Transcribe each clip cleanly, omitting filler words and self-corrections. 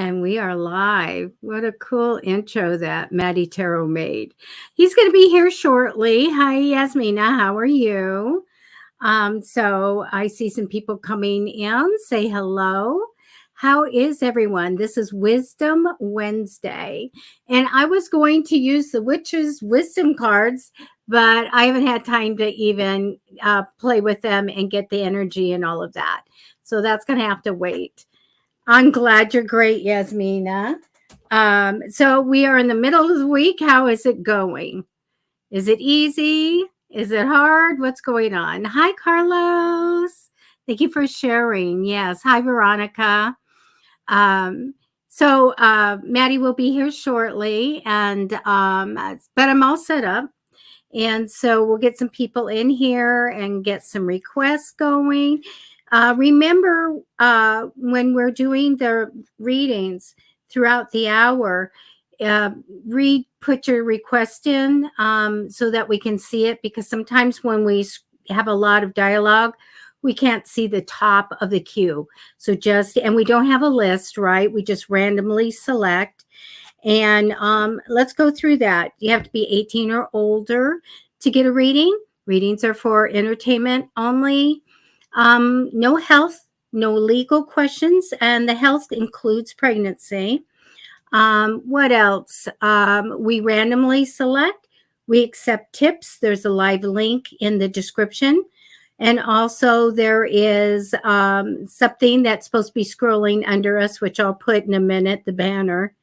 And we are live. What a cool intro that Matty Tarot made. He's going to be here shortly. Hi, Yasmina. How are you? So I see some people coming in. Say hello. How is everyone? This is Wisdom Wednesday. And I was going to use the Witch's Wisdom cards, but I haven't had time to even play with them and get the energy and all of that. So that's going to have to wait. I'm glad you're great, Yasmina. So we are in the middle of the week. How is it going? Is it easy? Is it hard? What's going on? Hi, Carlos. Thank you for sharing. Yes. Hi, Veronica. Maddie will be here shortly, and but I'm all set up. And so we'll get some people in here and get some requests going. Remember, when we're doing the readings throughout the hour, put your request in so that we can see it, because sometimes when we have a lot of dialogue, we can't see the top of the queue. So and we don't have a list, right? We just randomly select. And let's go through that. You have to be 18 or older to get a reading. Readings are for entertainment only. No health, no legal questions, and the health includes pregnancy. What else? We randomly select. We accept tips. There's a live link in the description. And also there is something that's supposed to be scrolling under us, which I'll put in a minute, the banner.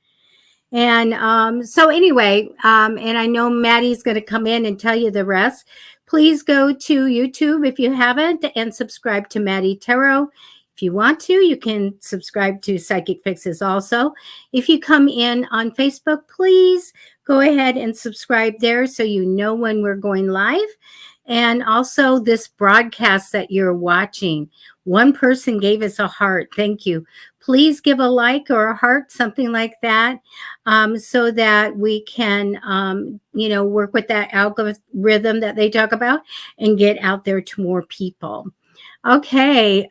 And so anyway, and I know Maddie's going to come in and tell you the rest. Please go to YouTube if you haven't and subscribe to Matty Tarot. If you want to, you can subscribe to Psychic Fixes also. If you come in on Facebook, please go ahead and subscribe there so you know when we're going live. And also this broadcast that you're watching. One person gave us a heart. Thank you. Please give a like or a heart, something like that, so that we can, work with that algorithm that they talk about and get out there to more people. Okay.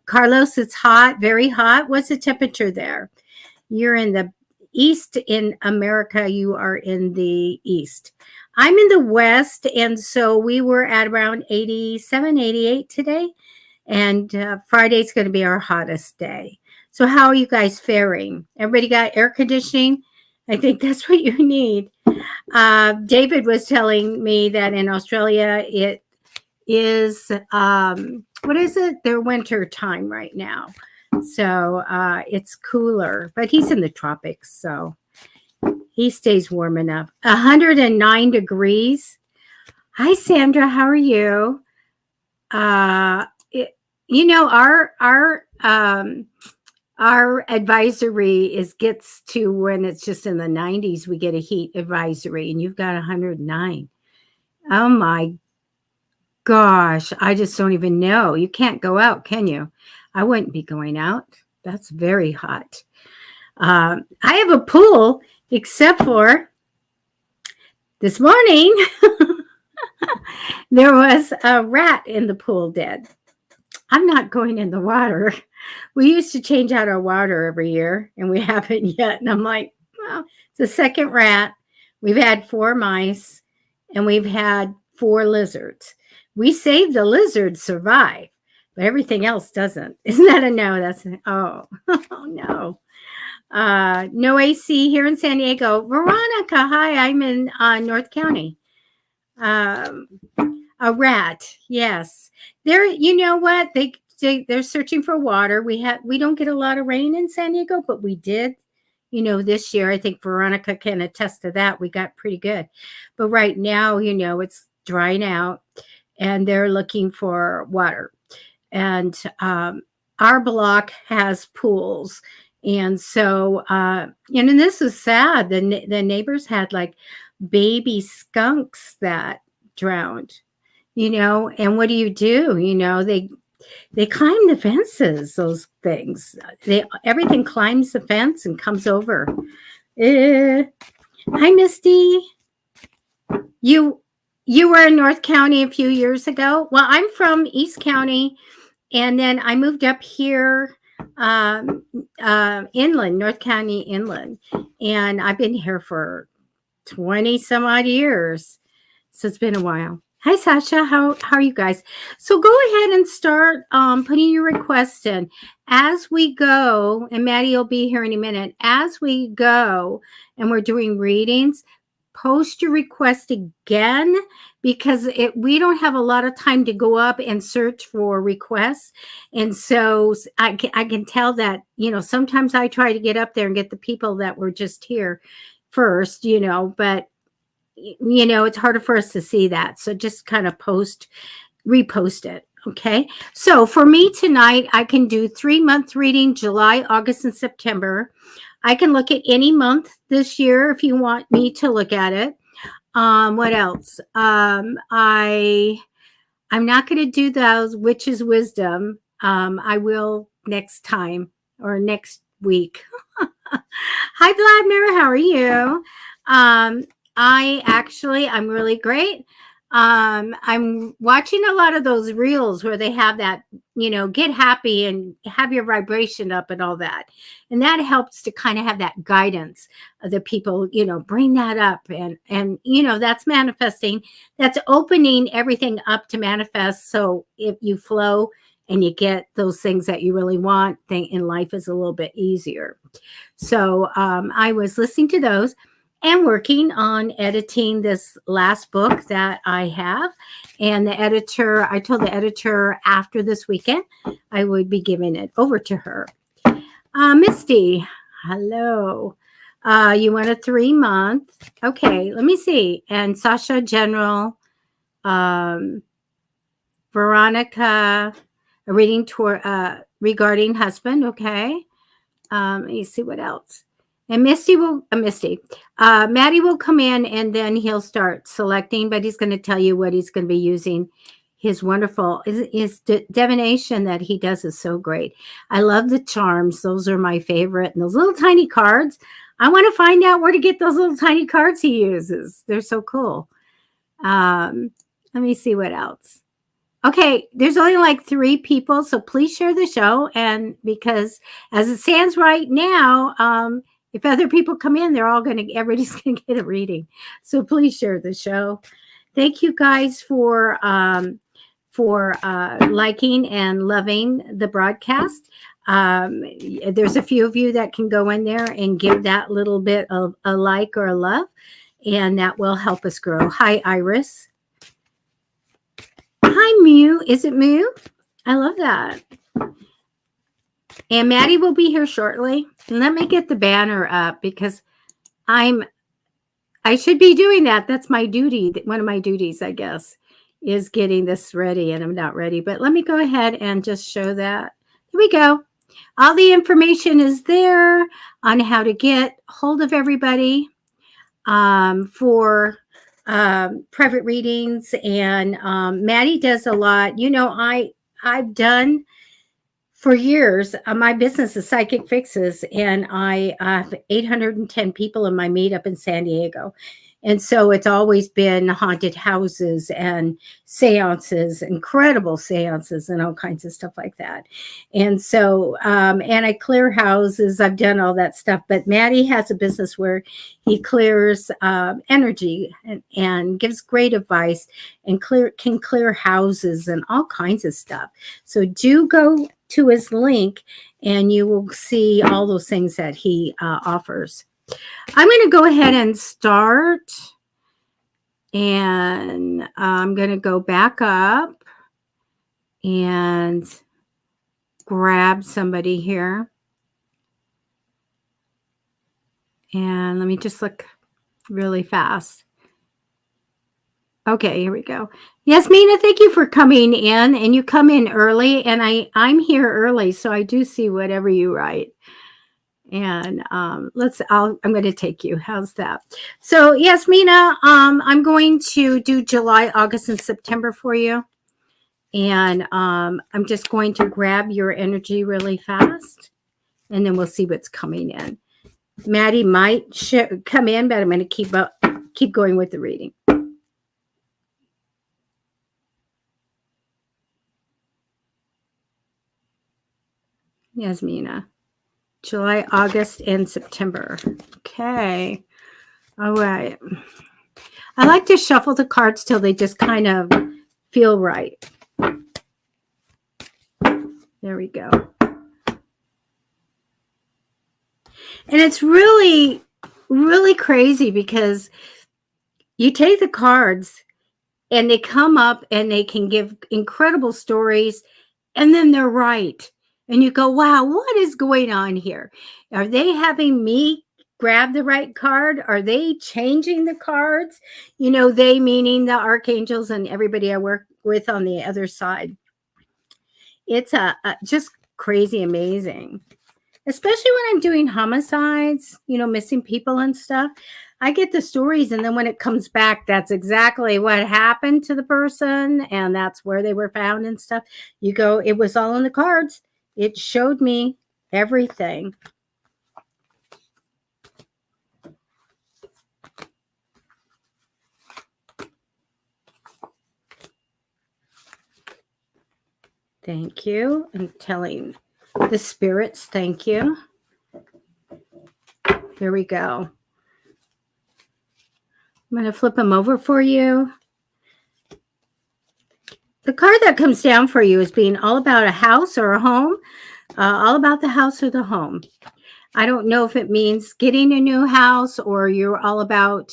Carlos, it's hot, very hot. What's the temperature there? You're in the east in America. You are in the east. I'm in the west, and so we were at around 87, 88 today, and Friday's going to be our hottest day. So how are you guys faring? Everybody got air conditioning? I think that's what you need. David was telling me that in Australia it is, what is it? Their winter time right now. So it's cooler, but he's in the tropics, so he stays warm enough. 109 degrees. Hi, Sandra. How are you? Our advisory gets to when it's just in the 90s, we get a heat advisory, and you've got 109. Oh my gosh, I just don't even know. You can't go out, can you? I wouldn't be going out. That's very hot. I have a pool, except for this morning, there was a rat in the pool dead. I'm not going in the water. We used to change out our water every year, and we haven't yet. And I'm like, well, it's the second rat. We've had 4 mice, and we've had 4 lizards. We saved the lizards survive, but everything else doesn't. Isn't that a no? Oh no. No AC here in San Diego. Veronica, hi, I'm in North County. A rat, yes. You know what? They're searching for water. We don't get a lot of rain in San Diego, but we did, this year. I think Veronica can attest to that. We got pretty good. But right now, it's drying out, and they're looking for water. And our block has pools. And so, and this is sad. The neighbors had like baby skunks that drowned, and what do? They climb the fences, those things. Everything climbs the fence and comes over. Hi, Misty. You were in North County a few years ago. Well, I'm from East County, and then I moved up here um, inland, North County inland. And I've been here for 20 some odd years. So it's been a while. Hi, Sasha. How are you guys? So go ahead and start putting your requests in as we go. And Maddie will be here in a minute. As we go and we're doing readings, post your request again because we don't have a lot of time to go up and search for requests. And so I can tell that, sometimes I try to get up there and get the people that were just here first, but it's harder for us to see that. So just kind of repost it. Okay. So for me tonight, I can do 3-month reading, July, August, and September. I can look at any month this year if you want me to look at it. What else? I'm not going to do those witches wisdom. I will next time or next week. Hi, Vladimir. How are you? I'm really great. I'm watching a lot of those reels where they have that, get happy and have your vibration up and all that. And that helps to kind of have that guidance of the people, bring that up and, that's manifesting, that's opening everything up to manifest. So if you flow and you get those things that you really want, in life is a little bit easier. So I was listening to those and working on editing this last book that I have. And I told the editor after this weekend, I would be giving it over to her. Misty, hello. You want a 3-month? Okay, let me see. And Sasha, general. Veronica, a reading regarding husband. Okay. Let me see what else. And Maddie will come in and then he'll start selecting, but he's going to tell you what he's going to be using. His wonderful, his divination that he does is so great. I love the charms. Those are my favorite. And those little tiny cards. I want to find out where to get those little tiny cards he uses. They're so cool. Let me see what else. Okay, there's only like 3 people, so please share the show. And because as it stands right now, if other people come in, everybody's gonna get a reading. So please share the show. Thank you guys for liking and loving the broadcast. There's a few of you that can go in there and give that little bit of a like or a love, and that will help us grow. Hi, Iris. Hi, Mew. Is it Mew? I love that. And Maddie will be here shortly. And let me get the banner up because I should be doing that. That's my duty. One of my duties, I guess, is getting this ready, and I'm not ready. But let me go ahead and just show that. Here we go. All the information is there on how to get hold of everybody for private readings. And Maddie does a lot. I've done for years, my business is Psychic Fixes, and I have 810 people in my meetup in San Diego. And so it's always been haunted houses and seances, incredible seances and all kinds of stuff like that. And so, and I clear houses. I've done all that stuff. But Maddie has a business where he clears energy and gives great advice and can clear houses and all kinds of stuff. So do go to his link and you will see all those things that he offers. I'm going to go ahead and start, and I'm going to go back up and grab somebody here. And let me just look really fast. Okay, here we go. Yes, Mina, thank you for coming in, and you come in early, and I'm here early, so I do see whatever you write. And I'm going to take you. How's that? So yes, Mina, I'm going to do July, August, and September for you. And I'm just going to grab your energy really fast, and then we'll see what's coming in. Maddie might come in, but I'm going to keep going with the reading. Yasmina. July, August, and September. Okay. All right. I like to shuffle the cards till they just kind of feel right. There we go. And it's really, really crazy because you take the cards and they come up and they can give incredible stories, and then they're right. And you go, wow, what is going on here? Are they having me grab the right card? Are they changing the cards? You know, they meaning the archangels and everybody I work with on the other side. It's just crazy amazing. Especially when I'm doing homicides, you know, missing people and stuff. I get the stories, and then when it comes back, that's exactly what happened to the person, and that's where they were found and stuff. You go, it was all in the cards. It showed me everything. Thank you. I'm telling the spirits, thank you. Here we go. I'm going to flip them over for you. The card that comes down for you is being all about a house or a home, all about the house or the home. I don't know if it means getting a new house or you're all about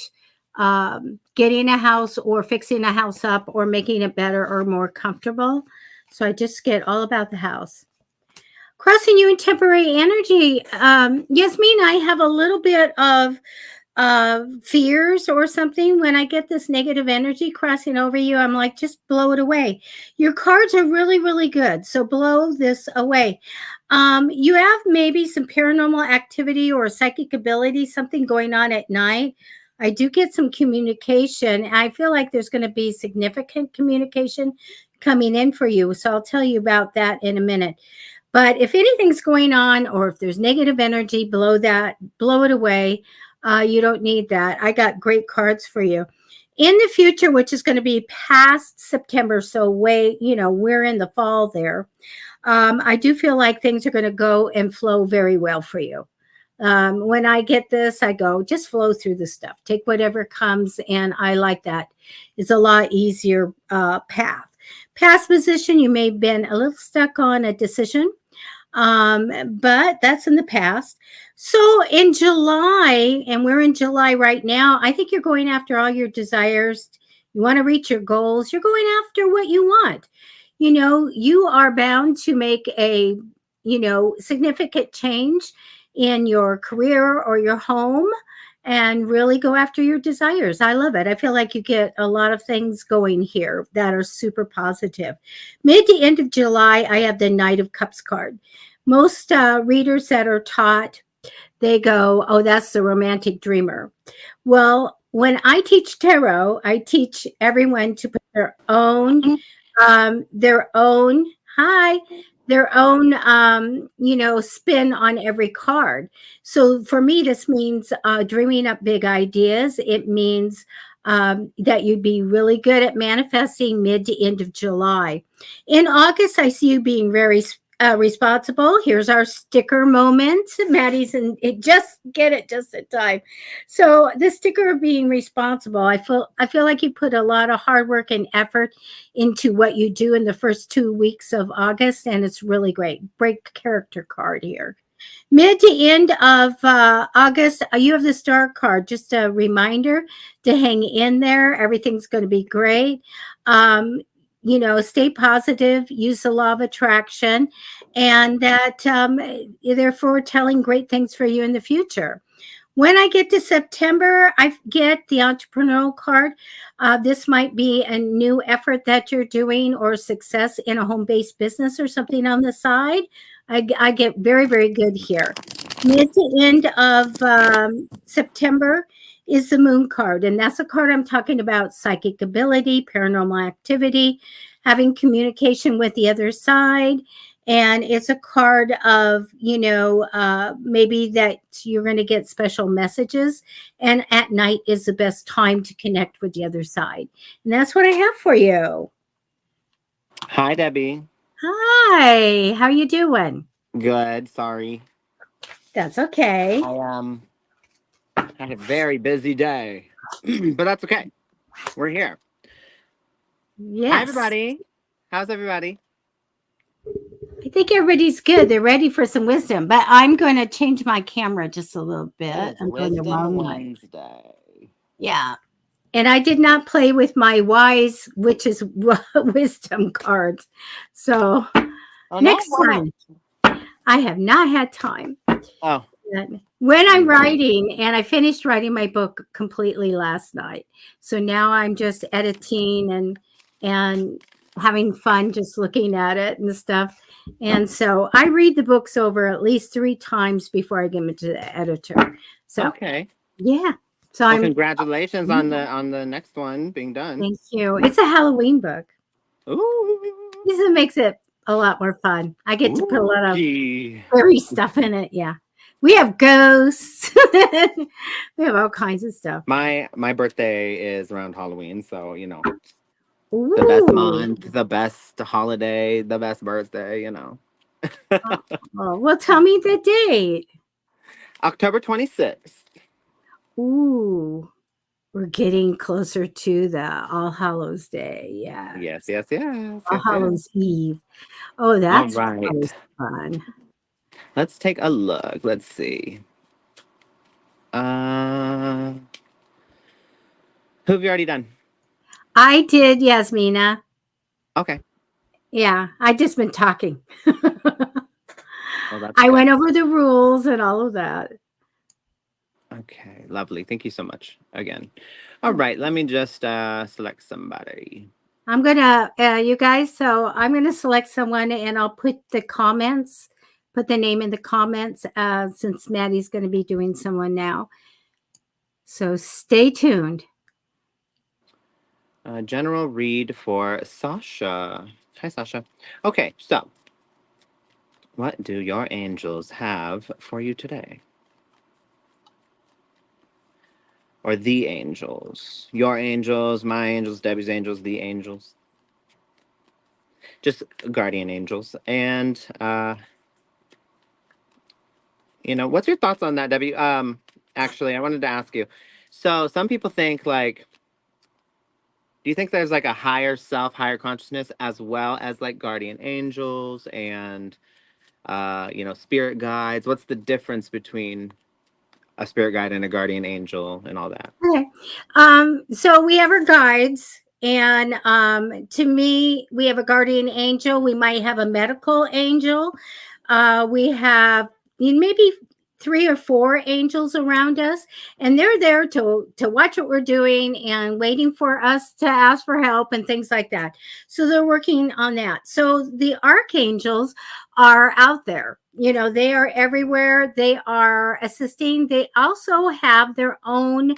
getting a house or fixing a house up or making it better or more comfortable. So I just get all about the house. Crossing you in temporary energy. Yasmin, I have a little bit of fears or something. When I get this negative energy crossing over you, I'm like, just blow it away. Your cards are really, really good. So blow this away. You have maybe some paranormal activity or psychic ability, something going on at night. I do get some communication. I feel like there's going to be significant communication coming in for you. So I'll tell you about that in a minute. But if anything's going on or if there's negative energy, blow it away. You don't need that. I got great cards for you. In the future, which is going to be past September, so we're in the fall there. I do feel like things are going to go and flow very well for you. When I get this, I go, just flow through the stuff. Take whatever comes, and I like that. It's a lot easier path. Past position, you may have been a little stuck on a decision, but that's in the past. So in July, and we're in July right now, I think you're going after all your desires. You want to reach your goals. You're going after what you want. You know, you are bound to make a, significant change in your career or your home and really go after your desires. I love it. I feel like you get a lot of things going here that are super positive. Mid to end of July, I have the Knight of Cups card. Most readers that are taught, they go, oh, that's the romantic dreamer. Well, when I teach tarot, I teach everyone to put their own spin on every card. So for me, this means dreaming up big ideas. It means that you'd be really good at manifesting mid to end of July. In August, I see you being very responsible. Here's our sticker moment. Maddie's in it, just get it just in time. So the sticker of being responsible, I feel like you put a lot of hard work and effort into what you do in the first 2 weeks of August, and it's really great. Great character card here. Mid to end of August, you have the star card. Just a reminder to hang in there. Everything's going to be great. Stay positive, use the law of attraction, and that therefore telling great things for you in the future. When I get to September, I get the entrepreneurial card. This might be a new effort that you're doing or success in a home-based business or something on the side. I get very, very good here. Mid to end of September is the Moon card, and that's a card I'm talking about: psychic ability, paranormal activity, having communication with the other side. And it's a card of, maybe that you're going to get special messages, and at night is the best time to connect with the other side. And that's what I have for you. Hi, Debbie. Hi, how you doing? Good. Sorry. That's okay. I had a very busy day, but that's okay. We're here. Hi, Yes. everybody. How's everybody? I think everybody's good. They're ready for some wisdom, but I'm going to change my camera just a little bit. It is I'm going the Wisdom wrong way. Wednesday. Yeah. And I did not play with my wise witch's wisdom cards. So Oh no, next why not? time, I have not had time. Oh, When I'm writing, and I finished writing my book completely last night. So now I'm just editing and having fun just looking at it and stuff. And so I read the books over at least 3 times before I give them to the editor. So okay. yeah. So Well, I'm congratulations on the next one being done. thank you. It's a Halloween book. Ooh. This makes it a lot more fun. I get to put a lot of Gee. scary stuff in it. Yeah. We have ghosts. We have all kinds of stuff. My birthday is around Halloween, so the best Ooh. month, the best holiday, the best birthday. Oh, well, tell me the date. October 26th. Ooh. We're getting closer to the All Hallows Day. Yeah. Yes, yes, yes, All yes, yes. Hallows Eve. Oh, All that's right. always fun. Let's take a look. Let's see. Uh, who have you already done? I did, Yasmina. Okay. Yeah, I just been talking. Well, that's I good. went over the rules and all of that. Okay, lovely. Thank you so much again. All right, let me just select somebody. I'm gonna, you guys. So I'm gonna select someone, and I'll put the comments, put the name in the comments, since Maddie's going to be doing someone now. So stay tuned. General read for Sasha. Hi, Sasha. Okay, so what do your angels have for you today? Or the angels? Your angels, my angels, Debbie's angels, the angels. Just guardian angels. And what's your thoughts on that, Debbie? Actually, I wanted to ask you. So some people think like, do you think there's like a higher self, higher consciousness, as well as like guardian angels and spirit guides? What's the difference between a spirit guide and a guardian angel and all that? Okay. So we have our guides, and to me, we have a guardian angel. We might have a medical angel. We have maybe 3 or 4 angels around us, and they're there to watch what we're doing and waiting for us to ask for help and things like that. So they're working on that. So the archangels are out there. They are everywhere. They are assisting. They also have their own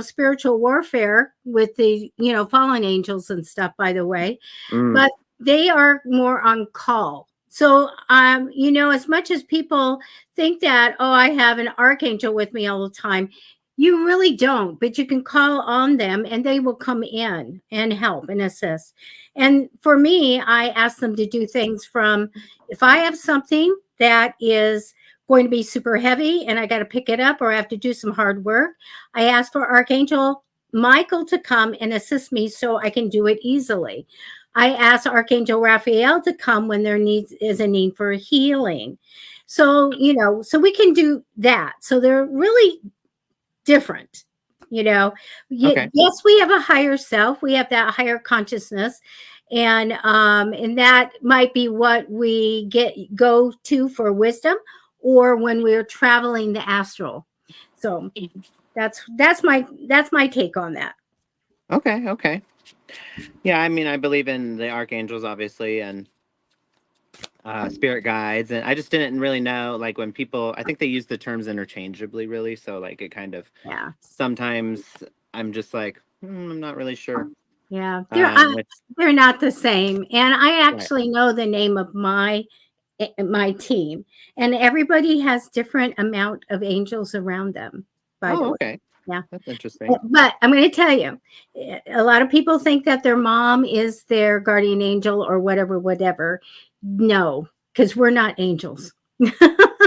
spiritual warfare with the fallen angels and stuff, by the way. Mm, But they are more on call. So as much as people think that, oh, I have an archangel with me all the time, you really don't, but you can call on them and they will come in and help and assist. And for me, I ask them to do things from, if I have something that is going to be super heavy and I got to pick it up or I have to do some hard work, I ask for Archangel Michael to come and assist me so I can do it easily. I ask Archangel Raphael to come when there is a need for healing. So, so we can do that. So they're really different. okay. Yes, we have a higher self. We have that higher consciousness. And that might be what we go to for wisdom, or when we're traveling the astral. So that's my take on that. Okay. Okay. Yeah, I mean, I believe in the archangels, obviously, and spirit guides, and I just didn't really know, like, when people, I think they use the terms interchangeably, really. So, like, it kind of Yeah. sometimes I'm just like, I'm not really sure. Yeah. Which, They're not the same. And I right. actually know the name of my team, and everybody has different amount of angels around them, by the Oh, way. okay. Yeah. That's interesting. But I'm going to tell you, a lot of people think that their mom is their guardian angel or whatever. No, because we're not angels.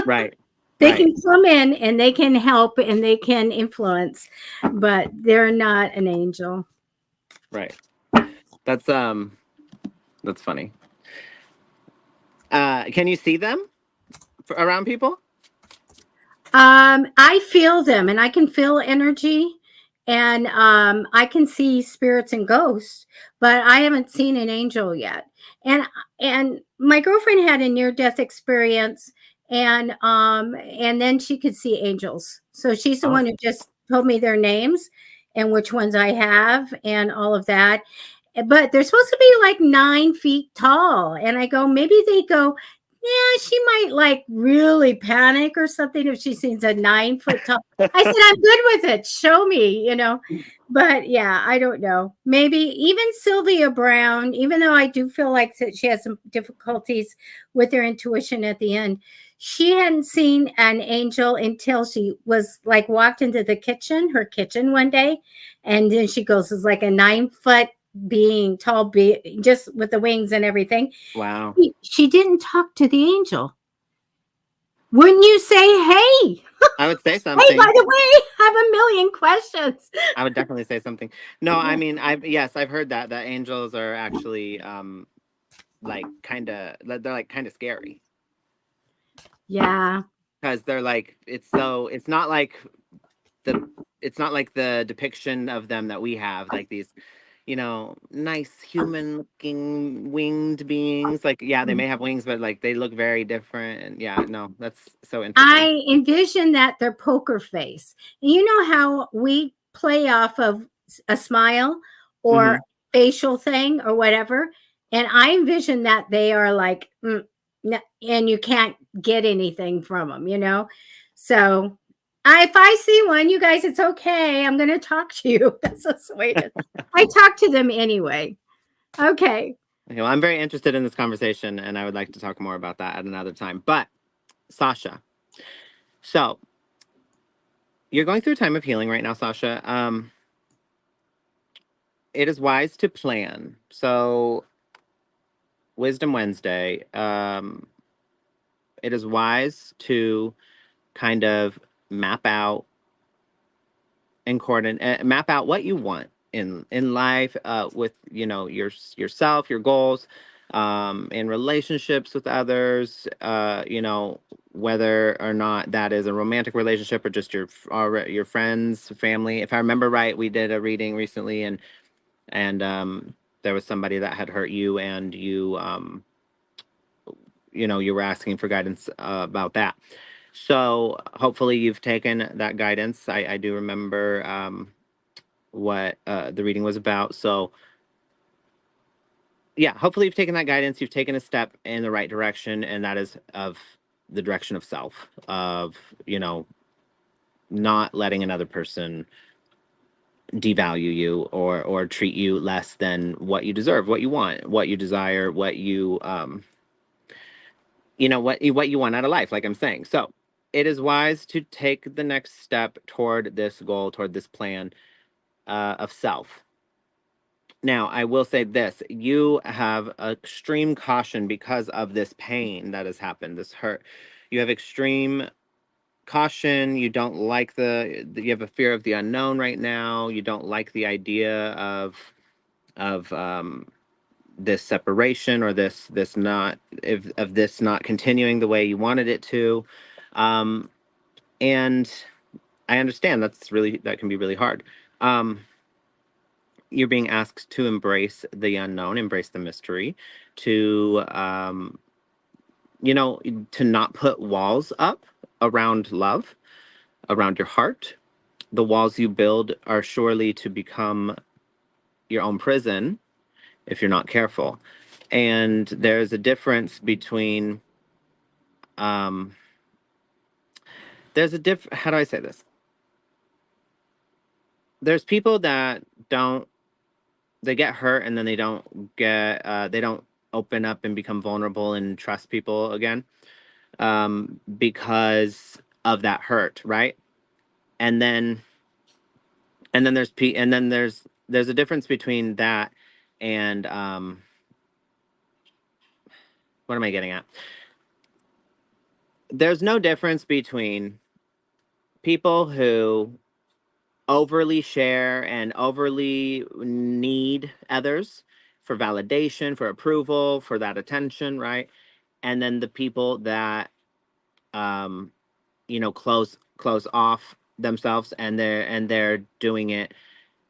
Right. They Right. can come in and they can help and they can influence, but they're not an angel. Right. That's that's funny. Can you see them around people? I feel them and I can feel energy and I can see spirits and ghosts, but I haven't seen an angel yet. And my girlfriend had a near death experience and then she could see angels. So she's the Oh, one who just told me their names and which ones I have and all of that. But they're supposed to be like 9 feet tall. And I go, maybe they go, yeah, she might like really panic or something if she sees a 9 foot tall. I said, I'm good with it. Show me, you know. But yeah, I don't know. Maybe even Sylvia Brown, even though I do feel like that she has some difficulties with her intuition at the end, she hadn't seen an angel until she was like walked into the kitchen, her kitchen one day. And then she goes, it's like a 9 foot being, tall being, just with the wings and everything. wow. She didn't talk to the angel. Wouldn't you say, hey, I would say hey, by something. the way, I have a million questions? I would definitely say something. No, I mean, I've heard that angels are actually like kind of they're like kind of scary Yeah. because they're like it's not like the it's not like the depiction of them that we have, like these, nice human looking winged beings. Like, yeah, they may have wings, but like they look very different. And yeah, no, that's so interesting. I envision that their poker face. And you know how we play off of a smile or Hmm. facial thing or whatever? And I envision that they are like, and you can't get anything from them, you know? So if I see one, you guys, it's okay. I'm going to talk to you. That's so sweet. I talk to them anyway. Okay. Well, I'm very interested in this conversation, and I would like to talk more about that at another time. But Sasha, so you're going through a time of healing right now, Sasha. It is wise to plan. So, Wisdom Wednesday. It is wise to kind of map out and coordinate, map out what you want in life, with yourself, your goals, in relationships with others. Whether or not that is a romantic relationship or just your friends, family. If I remember right, we did a reading recently, and there was somebody that had hurt you, and you were asking for guidance about that. So hopefully you've taken that guidance. I do remember what the reading was about. So yeah, hopefully you've taken that guidance. You've taken a step in the right direction, and that is of the direction of self, of not letting another person devalue you or treat you less than what you deserve, what you want, what you desire, what you what you want out of life, like I'm saying. So it is wise to take the next step toward this goal, toward this plan of self. Now, I will say this: you have extreme caution because of this pain that has happened, this hurt. You have extreme caution. You don't like you have a fear of the unknown right now. You don't like the idea of this separation, or this not of this not continuing the way you wanted it to. Um, and I understand that can be really hard. Um, you're being asked to embrace the unknown, embrace the mystery, to to not put walls up around love, around your heart. The walls you build are surely to become your own prison if you're not careful. And there's a difference between um how do I say this? There's people that don't they get hurt, and then they don't open up and become vulnerable and trust people again, because of that hurt, right? And then there's a difference between that and what am I getting at? there's no difference between people who overly share and overly need others for validation, for approval, for that attention, right? And then the people that um close off themselves, and they're doing it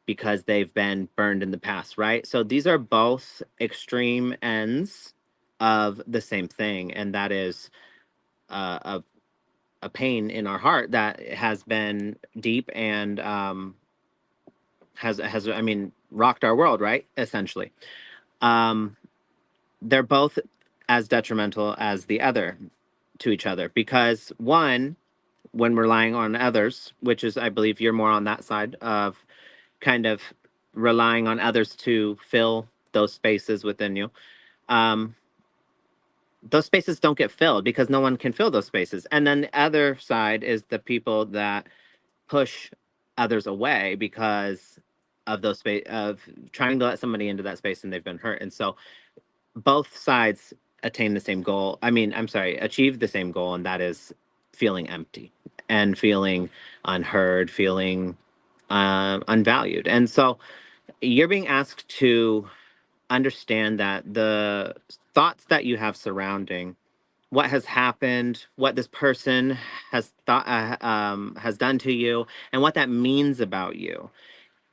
because they've been burned in the past, right? So these are both extreme ends of the same thing, and that is a pain in our heart that has been deep and has I mean rocked our world, right? Essentially, um, they're both as detrimental as the other to each other, because one, when relying on others, which is, I believe, you're more on that side of kind of relying on others to fill those spaces within you. Um, those spaces don't get filled because no one can fill those spaces. And then the other side is the people that push others away because of those space of trying to let somebody into that space and they've been hurt. And so both sides attain the same goal. I mean, I'm sorry, achieve the same goal, and that is feeling empty and feeling unheard, feeling unvalued. And so you're being asked to understand that the thoughts that you have surrounding what has happened, what this person has done to you, and what that means about you.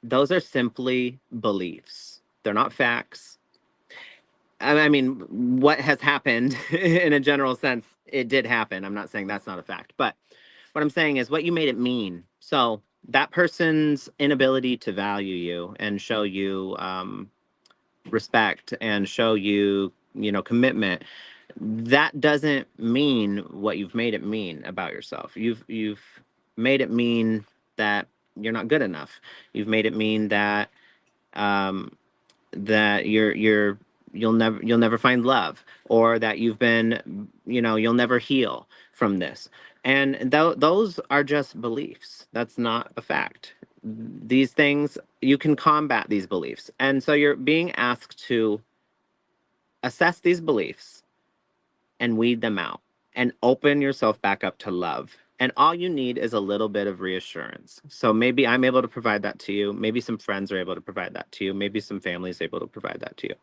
Those are simply beliefs. They're not facts. I mean, what has happened in a general sense, it did happen. I'm not saying that's not a fact, but what I'm saying is what you made it mean. So that person's inability to value you and show you respect and show you, commitment, that doesn't mean what you've made it mean about yourself. You've made it mean that you're not good enough. You've made it mean that um, that you'll never find love, or that you've been, you'll never heal from this. And those are just beliefs. That's not a fact. These things, you can combat these beliefs. And so you're being asked to assess these beliefs and weed them out and open yourself back up to love. And all you need is a little bit of reassurance. So maybe I'm able to provide that to you. Maybe some friends are able to provide that to you. Maybe some family is able to provide that to you.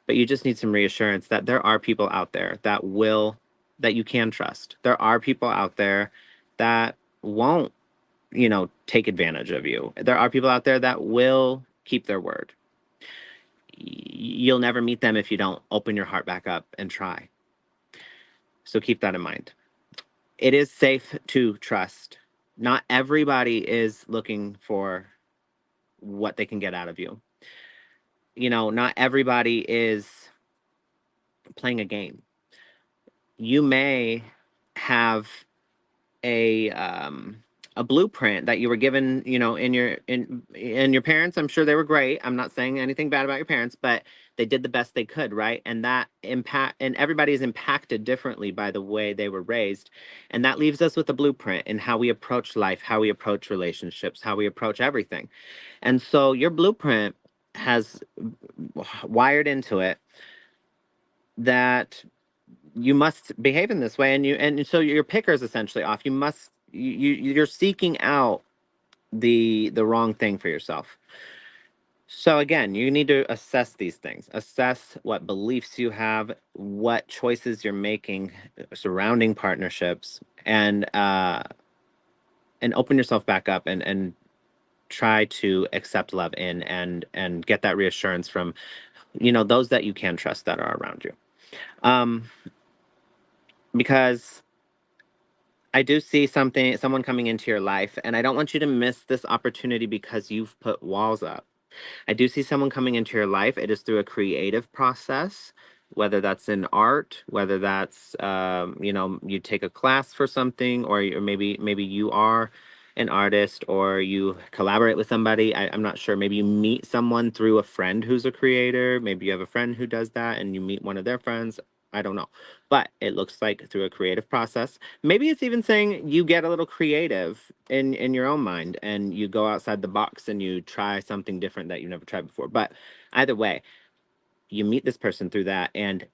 But you just need some reassurance that there are people out there that you can trust. There are people out there that won't, take advantage of you. There are people out there that will keep their word. You'll never meet them if you don't open your heart back up and try. So keep that in mind. It is safe to trust. Not everybody is looking for what they can get out of you. Not everybody is playing a game. You may have a a blueprint that you were given, in your parents. I'm sure they were great. I'm not saying anything bad about your parents, but they did the best they could, right? And that impact, and everybody is impacted differently by the way they were raised. And that leaves us with a blueprint in how we approach life, how we approach relationships, how we approach everything. And so your blueprint has wired into it that you must behave in this way, and so your picker is essentially off. You're seeking out the wrong thing for yourself. So again, you need to assess these things. Assess what beliefs you have, what choices you're making surrounding partnerships, and open yourself back up, and try to accept love in, and get that reassurance from, those that you can trust that are around you. Um, because I do see someone coming into your life, and I don't want you to miss this opportunity because you've put walls up. I do see someone coming into your life. It is through a creative process, whether that's in art, whether that's, you take a class for something, or maybe you are an artist, or you collaborate with somebody. I'm not sure. Maybe you meet someone through a friend who's a creator. Maybe you have a friend who does that, and you meet one of their friends. I don't know. But it looks like through a creative process. Maybe it's even saying you get a little creative in your own mind, and you go outside the box and you try something different that you never tried before. But either way, you meet this person through that, and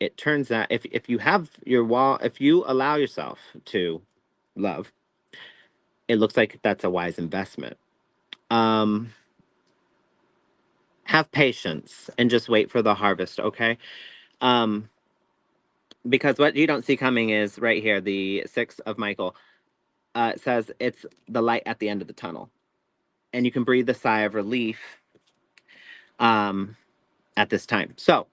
it turns out if you have your wall, if you allow yourself to love, it looks like that's a wise investment. Um, have patience and just wait for the harvest, okay? Um, because what you don't see coming is right here, the six of Michael. It says it's the light at the end of the tunnel, and you can breathe a sigh of relief um, at this time. So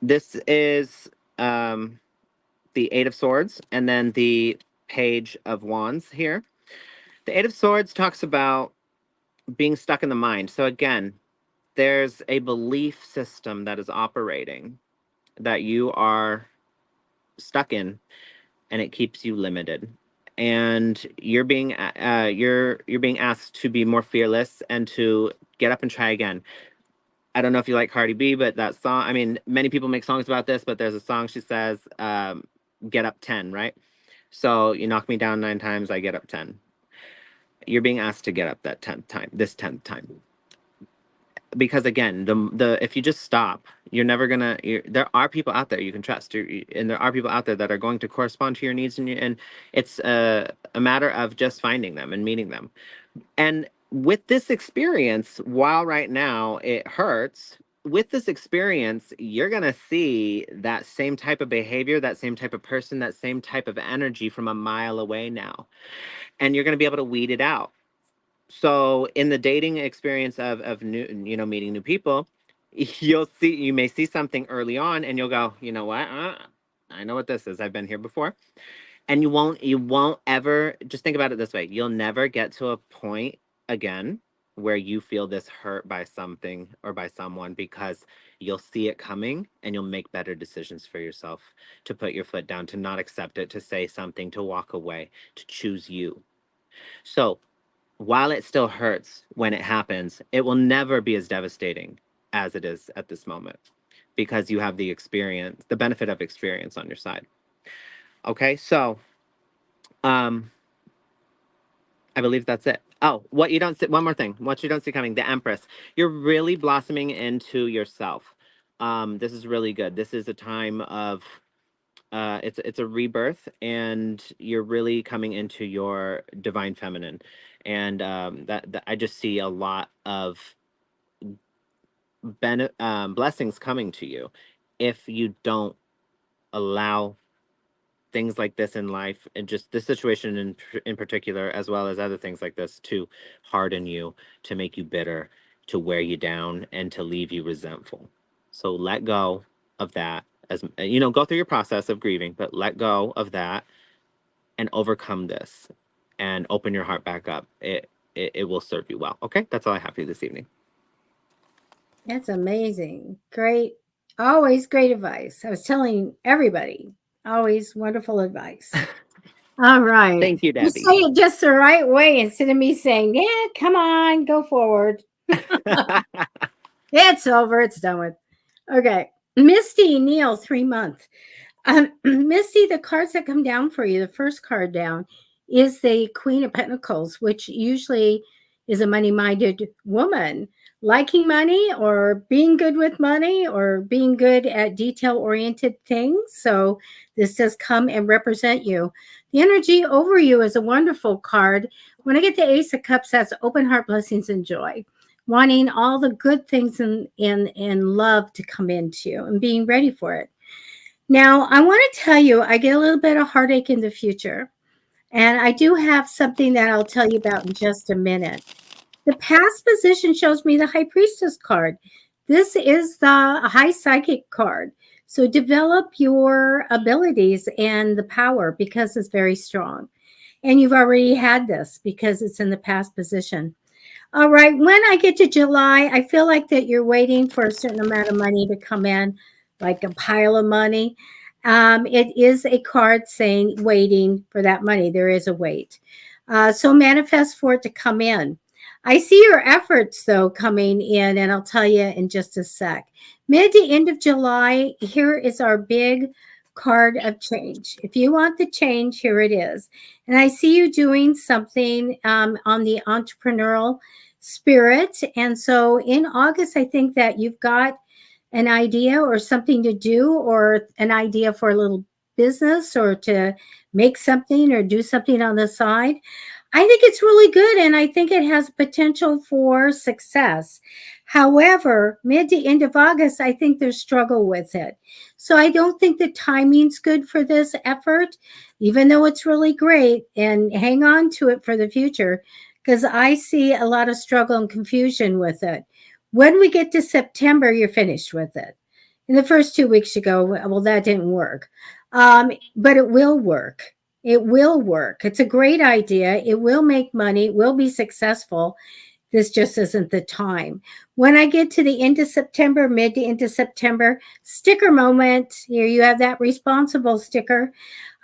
this is the Eight of Swords, and then the Page of Wands here. The Eight of Swords talks about being stuck in the mind. So again, there's a belief system that is operating that you are stuck in, and it keeps you limited. And you're being asked to be more fearless and to get up and try again. I don't know if you like Cardi B, but that song, I mean, many people make songs about this, but there's a song she says, get up 10, right? So you knock me down 9 times, I get up 10. You're being asked to get up that 10th time, this 10th time. Because again, the if you just stop, you're never gonna. There are people out there you can trust, and there are people out there that are going to correspond to your needs, and it's a matter of just finding them and meeting them. And with this experience, while right now it hurts, with this experience, you're gonna see that same type of behavior, that same type of person, that same type of energy from a mile away now, and you're gonna be able to weed it out. So in the dating experience of new, meeting new people, you may see something early on and you'll go, you know what, I know what this is, I've been here before. And you won't ever, just think about it this way, you'll never get to a point again where you feel this hurt by something or by someone, because you'll see it coming and you'll make better decisions for yourself, to put your foot down, to not accept it, to say something, to walk away, to choose you. So while it still hurts when it happens, it will never be as devastating as it is at this moment, because you have the experience, the benefit of experience on your side. Okay, so um I believe that's it. Oh, what you don't see, one more thing, what you don't see coming, the Empress. You're really blossoming into yourself. This is really good. This is a time of it's a rebirth, and you're really coming into your divine feminine. And that I just see a lot of blessings coming to you if you don't allow things like this in life, and just this situation in particular, as well as other things like this, to harden you, to make you bitter, to wear you down, and to leave you resentful. So let go of that, as go through your process of grieving, but let go of that and overcome this, and open your heart back up. It will serve you well. Okay, that's all I have for you this evening. That's amazing. Great. Always great advice. I was telling everybody, always wonderful advice. All right. Thank you, You Debbie. say it just the right way instead of me saying, yeah, come on, go forward. It's over. It's done with. Okay. Misty Neal, 3 month. Misty, the cards that come down for you, the first card down is the Queen of Pentacles, which usually is a money minded woman, liking money or being good with money or being good at detail oriented things. So this does come and represent you. The energy over you is a wonderful card. When I get the Ace of Cups, that's open heart, blessings, and joy. Wanting all the good things in love to come into you and being ready for it. Now, I want to tell you, I get a little bit of heartache in the future. And I do have something that I'll tell you about in just a minute. The past position shows me the High Priestess card. This is the High Psychic card. So develop your abilities and the power, because it's very strong. And you've already had this because it's in the past position. All right. When I get to July, I feel like that you're waiting for a certain amount of money to come in, like a pile of money. It is a card saying waiting for that money. There is a wait. So manifest for it to come in. I see your efforts, though, coming in, and I'll tell you in just a sec. Mid to end of July, here is our big card of change. If you want the change, here it is. And I see you doing something on the entrepreneurial spirit. And so in August, I think that you've got an idea or something to do, or an idea for a little business, or to make something or do something on the side, I think it's really good, and I think it has potential for success. However, mid to end of August, I think there's struggle with it. So I don't think the timing's good for this effort, even though it's really great, and hang on to it for the future, because I see a lot of struggle and confusion with it. When we get to September, you're finished with it. In the first 2 weeks, you go, well, that didn't work. But it will work. It will work. It's a great idea. It will make money. It will be successful. This just isn't the time. When I get to the end of September, mid to end of September, sticker moment. Here you have that responsible sticker.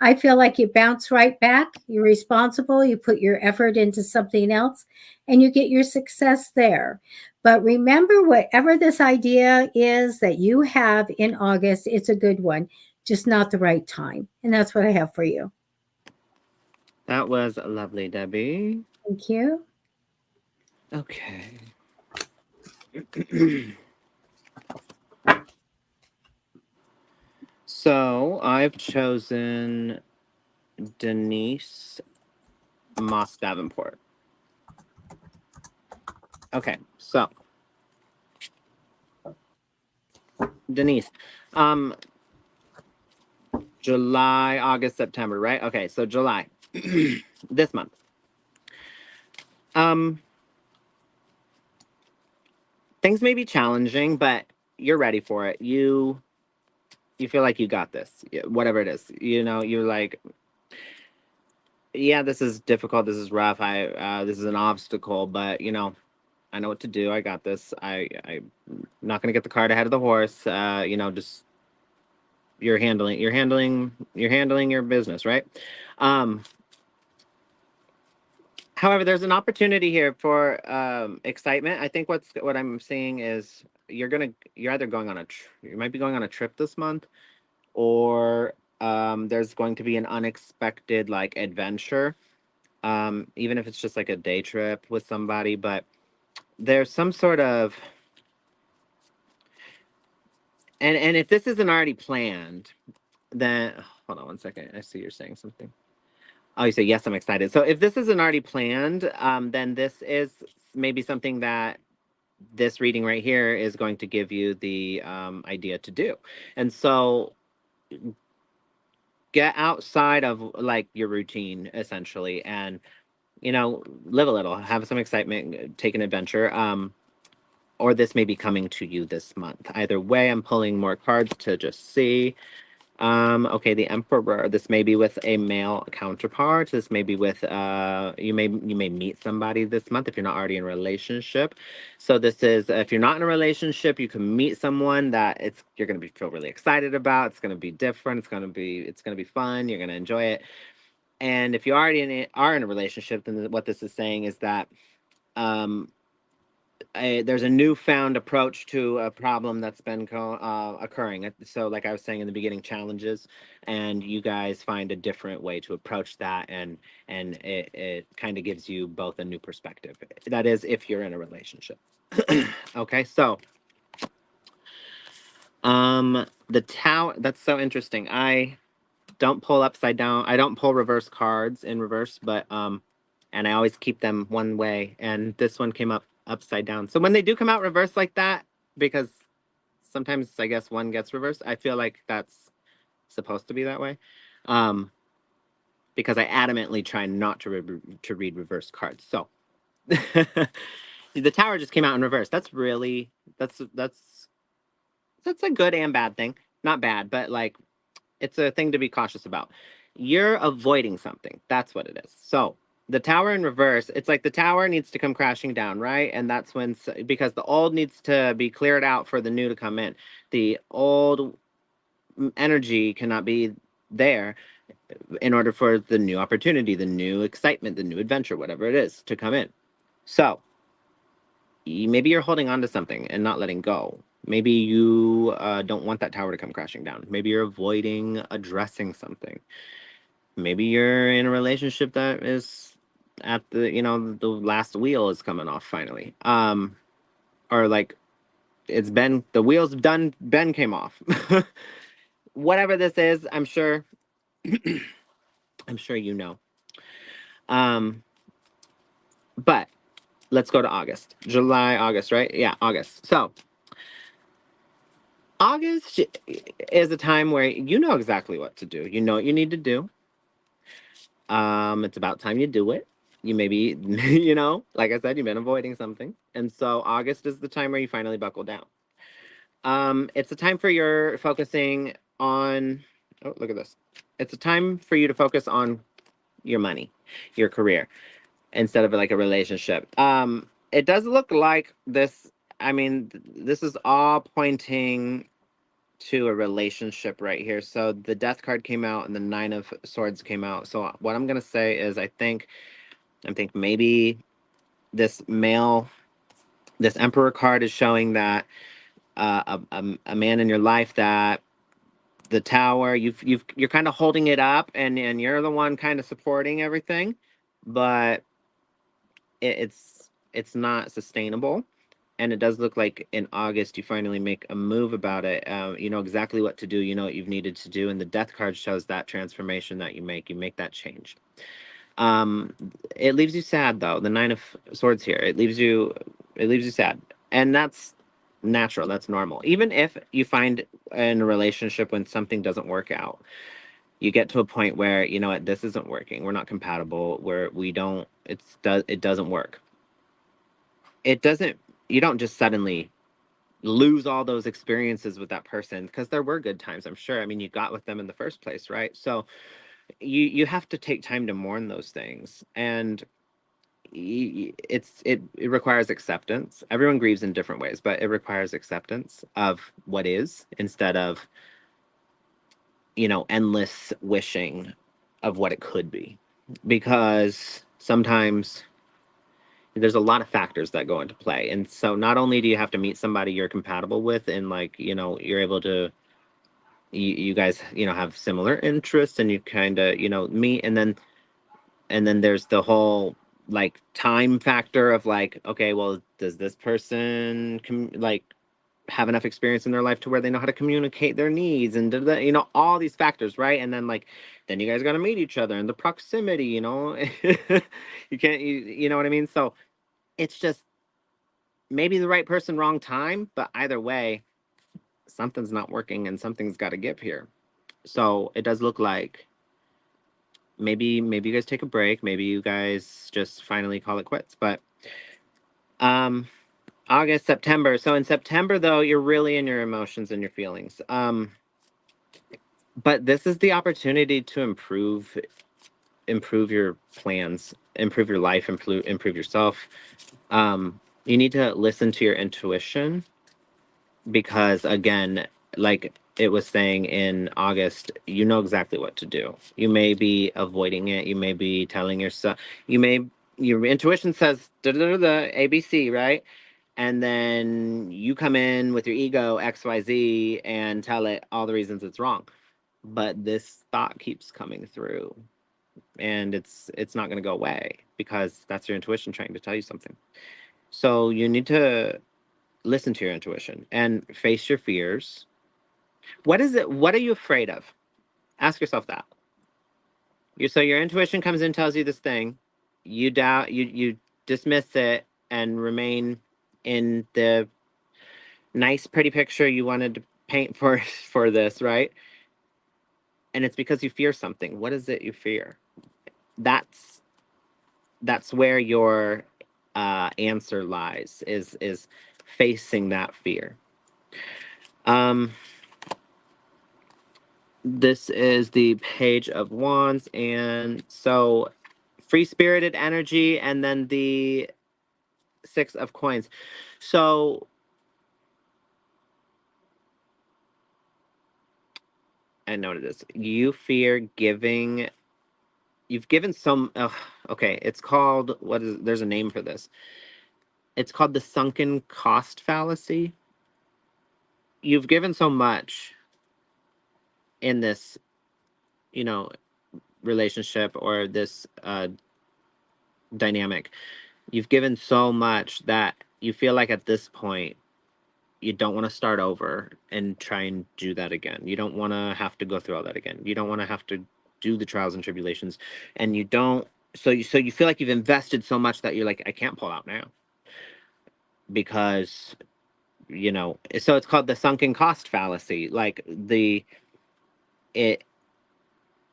I feel like you bounce right back. You're responsible. You put your effort into something else and you get your success there. But remember, whatever this idea is that you have in August, it's a good one, just not the right time. And that's what I have for you. That was lovely, Debbie. Thank you. Okay. So I've chosen Denise Moss Davenport. Okay, so Denise, July, August, September, right? Okay, so July, this month. Things may be challenging, but you're ready for it. You feel like you got this, whatever it is. You know, you're like, yeah, this is difficult. This is rough. This is an obstacle, but you know, I know what to do. I got this. I'm not gonna get the cart ahead of the horse. You know, just you're handling your business, right? Um, However, there's an opportunity here for excitement. I think what I'm seeing is you're either going on you might be going on a trip this month, or there's going to be an unexpected like adventure, even if it's just like a day trip with somebody. But there's some sort of, and if this isn't already planned, then hold on one second. I see you're saying something. Oh, you say, yes, I'm excited. So if this isn't already planned, then this is maybe something that this reading right here is going to give you the idea to do. And so get outside of like your routine essentially, and, you know, live a little, have some excitement, take an adventure. Or this may be coming to you this month. Either way, I'm pulling more cards to just see. Okay, the Emperor. This may be with a male counterpart. This may be with you may meet somebody this month if you're not already in a relationship. So this is, if you're not in a relationship, you can meet someone that you're gonna feel really excited about. It's gonna be different. It's gonna be fun. You're gonna enjoy it. And if you already are in a relationship, then what this is saying is that um there's a newfound approach to a problem that's been occurring. So, like I was saying in the beginning, challenges, and you guys find a different way to approach that, and it kind of gives you both a new perspective. That is, if you're in a relationship. Okay, so the tower. That's so interesting. I don't pull upside down. I don't pull reverse cards in reverse, but and I always keep them one way. And this one came up upside down. So when they do come out reverse like that, because sometimes I guess one gets reversed, I feel like that's supposed to be that way. Um, because I adamantly try not to read reverse cards. So the tower just came out in reverse. That's that's a good and bad thing. Not bad, but like it's a thing to be cautious about. You're avoiding something. That's what it is. So the tower in reverse, it's like the tower needs to come crashing down, right? And that's when, because the old needs to be cleared out for the new to come in. The old energy cannot be there in order for the new opportunity, the new excitement, the new adventure, whatever it is, to come in. So maybe you're holding on to something and not letting go. Maybe you don't want that tower to come crashing down. Maybe you're avoiding addressing something. Maybe you're in a relationship that is at the last wheel is coming off finally. Or like it's been, the wheels done been came off. Whatever this is, I'm sure I'm sure you know. Um, but let's go to August. July, August, right? Yeah, August. So August is a time where you know exactly what to do. You know what you need to do. It's about time you do it. You maybe, you know, like I said, you've been avoiding something. And so August is the time where you finally buckle down. It's a time for your focusing on, oh, look at this. It's a time for you to focus on your money, your career, instead of like a relationship. It does look like this. I mean, this is all pointing to a relationship right here. So the death card came out and the nine of swords came out. So what I'm gonna say is I think maybe this male, this emperor card is showing that a man in your life, that the tower, you're kind of holding it up, and you're the one kind of supporting everything, but it's not sustainable. And it does look like in August you finally make a move about it. You know exactly what to do. You know what you've needed to do, and the death card shows that transformation that you make. You make that change. Um, it leaves you sad though. The nine of swords here. It leaves you sad, and that's natural. That's normal. Even if you find in a relationship when something doesn't work out, you get to a point where you know what, this isn't working. We're not compatible. We don't. It doesn't work. It doesn't. You don't just suddenly lose all those experiences with that person, because there were good times, I'm sure. I mean, you got with them in the first place, right? So you have to take time to mourn those things, and it requires acceptance. Everyone grieves in different ways, but it requires acceptance of what is, instead of, you know, endless wishing of what it could be, because sometimes there's a lot of factors that go into play. And so not only do you have to meet somebody you're compatible with, and like, you know, you're able to, you guys, you know, have similar interests, and you kind of, you know, meet, and then there's the whole like time factor of like, okay, well, does this person like have enough experience in their life to where they know how to communicate their needs, and you know, all these factors, right? And then like, then you guys got to meet each other, and the proximity, you know, you can't, you know what I mean? So it's just maybe the right person, wrong time, but either way, something's not working and something's got to give here. So it does look like maybe you guys take a break, maybe you guys just finally call it quits. But um August, September. So in September though, you're really in your emotions and your feelings. But this is the opportunity to improve your plans, improve your life, improve yourself. You need to listen to your intuition, because again, like it was saying in August, you know exactly what to do. You may be avoiding it. You may be telling yourself, your intuition says da da da da ABC, right? And then you come in with your ego XYZ and tell it all the reasons it's wrong. But this thought keeps coming through, and it's not going to go away, because that's your intuition trying to tell you something. So you need to listen to your intuition and face your fears. What is it? What are you afraid of? Ask yourself that. So your intuition comes in, tells you this thing, you doubt, you dismiss it, and remain in the nice, pretty picture you wanted to paint for for this, right? And it's because you fear something. What is it you fear? That's that's where your answer lies. Is facing that fear. Um, This is the Page of Wands, and so free spirited energy, and then the Six of Coins. So I know what it is. You fear giving. You've given some. Okay, it's called, what is? There's a name for this. It's called the sunken cost fallacy. You've given so much in this, you know, relationship, or this dynamic. You've given so much that you feel like at this point you don't want to start over and try and do that again. You don't want to have to go through all that again. You don't want to have to do the trials and tribulations, and you don't. So you feel like you've invested so much that you're like, I can't pull out now because So it's called the sunken cost fallacy. Like it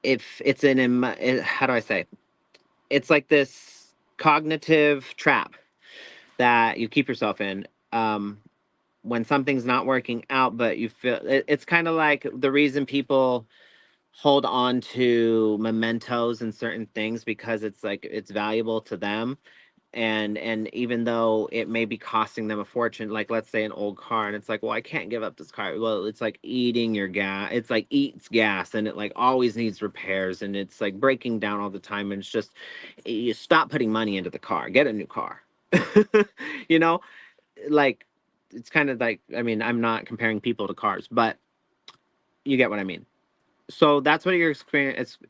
if it's how do I say? It's like this cognitive trap that you keep yourself in. When something's not working out, but you feel it's kind of like the reason people hold on to mementos and certain things because it's like it's valuable to them, and even though it may be costing them a fortune, like let's say an old car, and it's like, well, I can't give up this car. Well, it's like eating your gas. It's like eats gas, and it like always needs repairs, and it's like breaking down all the time, and it's just, you stop putting money into the car, get a new car. you know like, it's kind of like, I mean, I'm not comparing people to cars, but you get what I mean. So that's what you're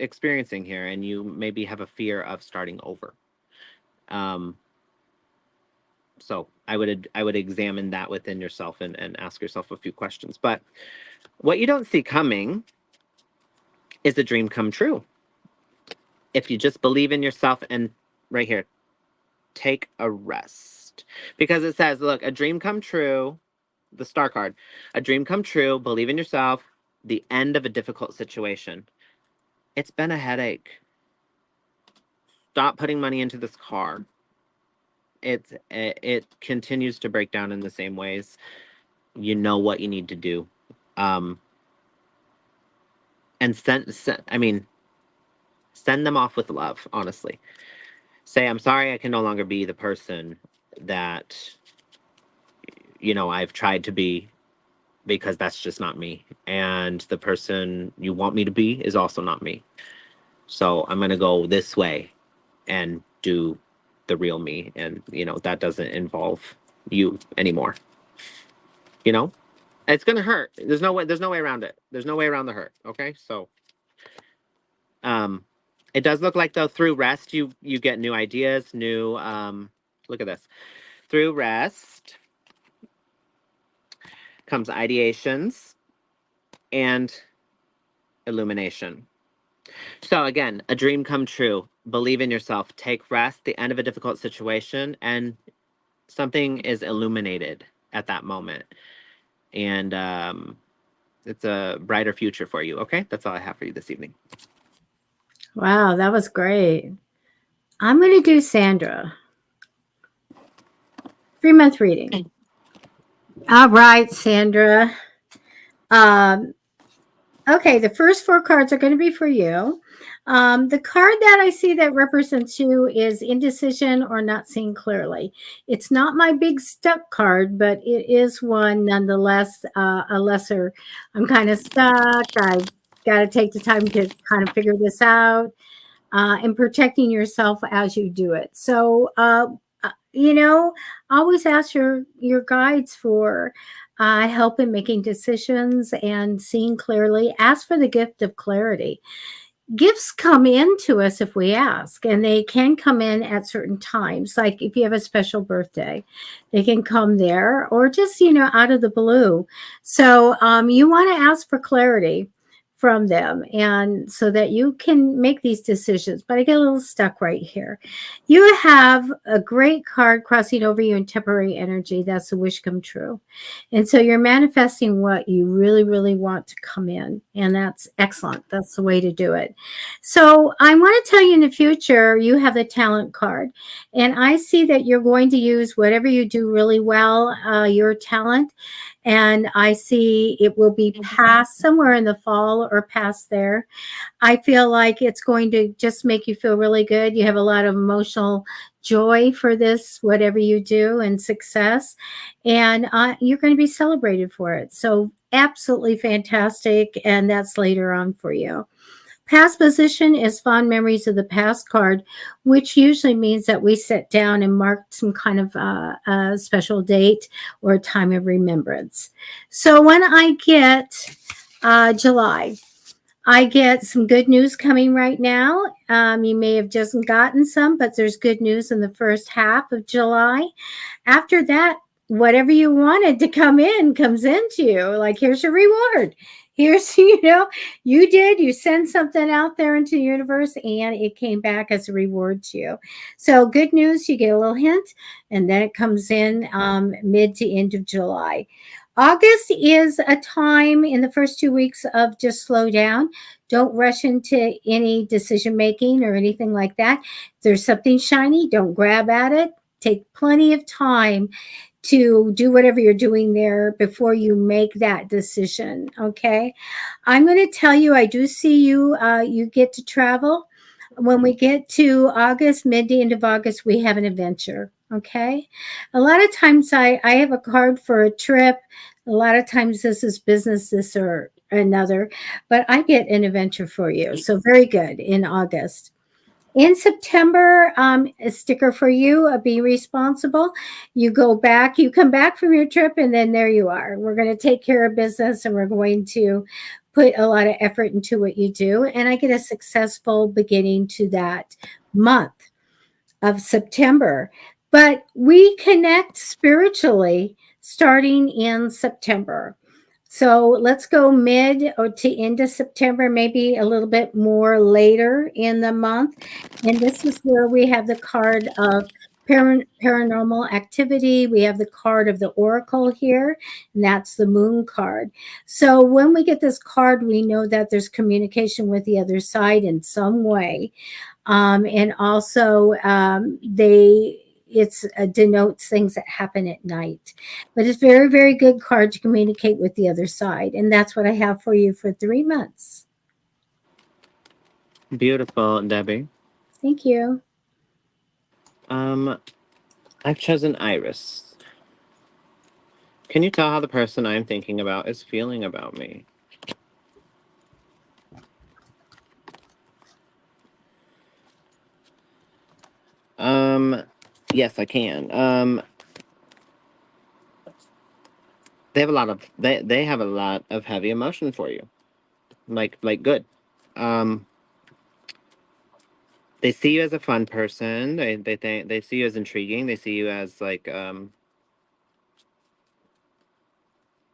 experiencing here, and you maybe have a fear of starting over. Um, so I would examine that within yourself, and ask yourself a few questions. But what you don't see coming is a dream come true. If you just believe in yourself, and right here, take a rest. Because it says, look, a dream come true, the star card, a dream come true, believe in yourself, the end of a difficult situation. It's been a headache. Stop putting money into this car. It continues to break down in the same ways. You know what you need to do. And send them off with love, honestly. Say, I'm sorry I can no longer be the person that, I've tried to be, because that's just not me. And the person you want me to be is also not me. So I'm going to go this way and do the real me. And, that doesn't involve you anymore. It's going to hurt. There's no way around it. There's no way around the hurt. Okay. So, it does look like, though, through rest, you get new ideas, look at this. Through rest comes ideations and illumination. So again, a dream come true. Believe in yourself. Take rest, the end of a difficult situation, and something is illuminated at that moment. And it's a brighter future for you. Okay, that's all I have for you this evening. Wow, that was great. I'm going to do Sandra. 3-month reading. All right, Sandra. Um, okay, the first 4 cards are going to be for you. The card that I see that represents you is indecision or not seeing clearly. It's not my big stuck card, but it is one nonetheless, a lesser. I'm kind of stuck. I've got to take the time to kind of figure this out, and protecting yourself as you do it. So, always ask your guides for help in making decisions and seeing clearly. Ask for the gift of clarity. Gifts come in to us if we ask, and they can come in at certain times. Like if you have a special birthday, they can come there, or just out of the blue. So you want to ask for clarity from them, and so that you can make these decisions. But I get a little stuck right here. You have a great card crossing over you in temporary energy. That's a wish come true. And so you're manifesting what you really, really want to come in. And that's excellent. That's the way to do it. So I want to tell you, in the future, you have the talent card. And I see that you're going to use whatever you do really well, your talent. And I see it will be past somewhere in the fall or past there. I feel like it's going to just make you feel really good. You have a lot of emotional joy for this, whatever you do, and success. And you're going to be celebrated for it. So, absolutely fantastic. And that's later on for you. Past position is fond memories of the past card, which usually means that we sit down and mark some kind of a special date or a time of remembrance. So when I get July, I get some good news coming right now. You may have just gotten some, but there's good news in the first half of July. After that, whatever you wanted to come in comes into you. Like, here's your reward. Here's, you send something out there into the universe and it came back as a reward to you. So, good news, you get a little hint, and then it comes in mid to end of July. August is a time in the first 2 weeks of just slow down. Don't rush into any decision making or anything like that. If there's something shiny, don't grab at it. Take plenty of time to do whatever you're doing there before you make that decision. Okay. I'm going to tell you, I do see you, you get to travel. When we get to August, mid to end of August, we have an adventure. Okay. A lot of times I have a card for a trip. A lot of times this is business, this or another, but I get an adventure for you. So very good in August. In September, a sticker for you, be responsible. You go back, you come back from your trip, and then there you are. We're going to take care of business and we're going to put a lot of effort into what you do. And I get a successful beginning to that month of September. But we connect spiritually starting in September. So let's go mid or to end of September, maybe a little bit more later in the month. And this is where we have the card of paranormal activity. We have the card of the oracle here, and that's the moon card. So when we get this card, we know that there's communication with the other side in some way. And also, they it's denotes things that happen at night, but it's very, very good card to communicate with the other side, and that's what I have for you for 3 months. Beautiful, Debbie. Thank you. Um, I've chosen Iris. Can you tell how the person I'm thinking about is feeling about me? Um, yes, I can. They have a lot of heavy emotion for you. Like good. Um, they see you as a fun person. They see you as intriguing. They see you as like